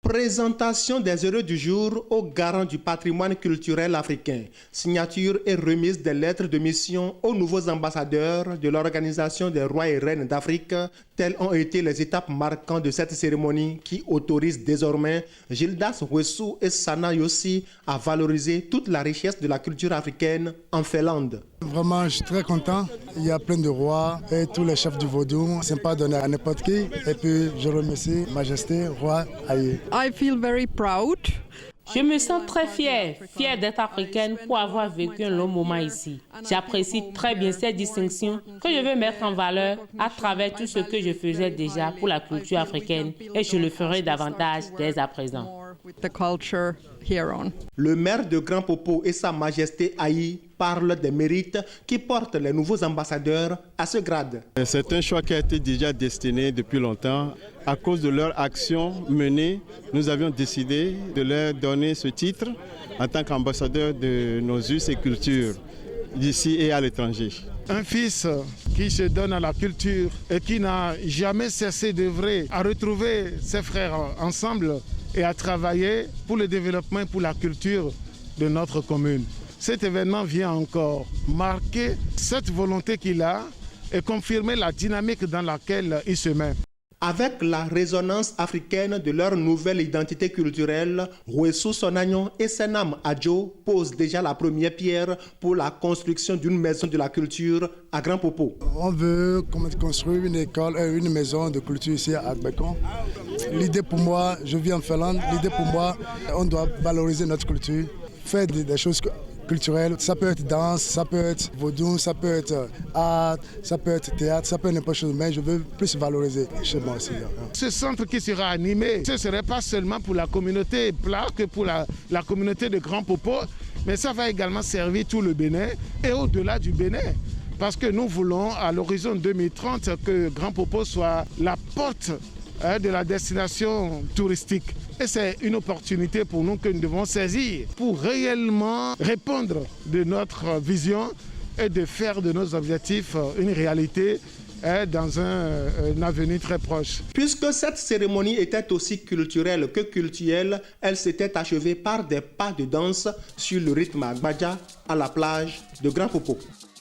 Présentation des heureux du jour aux garants du patrimoine culturel africain. Signature et remise des lettres de mission aux nouveaux ambassadeurs de l'Organisation des rois et reines d'Afrique. Telles ont été les étapes marquantes de cette cérémonie qui autorise désormais Gildas Wessou et Sana Yossi à valoriser toute la richesse de la culture africaine en Finlande. Vraiment, je suis très content. Il y a plein de rois et tous les chefs du vaudou. Ce n'est pas donné à n'importe qui. Et puis, je remercie Majesté, roi Haïe. I feel very proud. Je me sens très fière d'être africaine pour avoir vécu un long moment ici. J'apprécie très bien cette distinction que je veux mettre en valeur à travers tout ce que je faisais déjà pour la culture africaine et je le ferai davantage dès à présent. Le maire de Grand Popo et Sa Majesté Haïe parlent des mérites qui portent les nouveaux ambassadeurs à ce grade. C'est un choix qui a été déjà destiné depuis longtemps. À cause de leur action menée, nous avions décidé de leur donner ce titre en tant qu'ambassadeur de nos us et cultures d'ici et à l'étranger. Un fils qui se donne à la culture et qui n'a jamais cessé d'œuvrer à retrouver ses frères ensemble et à travailler pour le développement et pour la culture de notre commune. Cet événement vient encore marquer cette volonté qu'il a et confirmer la dynamique dans laquelle il se met. Avec la résonance africaine de leur nouvelle identité culturelle, Wessou Sonagnon et Senam Adjo posent déjà la première pierre pour la construction d'une maison de la culture à Grand Popo. On veut construire une école, une maison de culture ici à Agbekon. L'idée pour moi, je vis en Finlande, l'idée pour moi, on doit valoriser notre culture, faire des choses culturelles. Ça peut être danse, ça peut être vaudou, ça peut être art, ça peut être théâtre, ça peut être n'importe quoi, mais je veux plus valoriser chez moi aussi. Ce centre qui sera animé, ce ne serait pas seulement pour la communauté Pla, que pour la communauté de Grand Popo, mais ça va également servir tout le Bénin et au-delà du Bénin. Parce que nous voulons, à l'horizon 2030, que Grand Popo soit la porte de la destination touristique. Et c'est une opportunité pour nous que nous devons saisir pour réellement répondre de notre vision et de faire de nos objectifs une réalité dans un avenir très proche. Puisque cette cérémonie était aussi culturelle que cultuelle, elle s'était achevée par des pas de danse sur le rythme Agbaja à la plage de Grand Popo.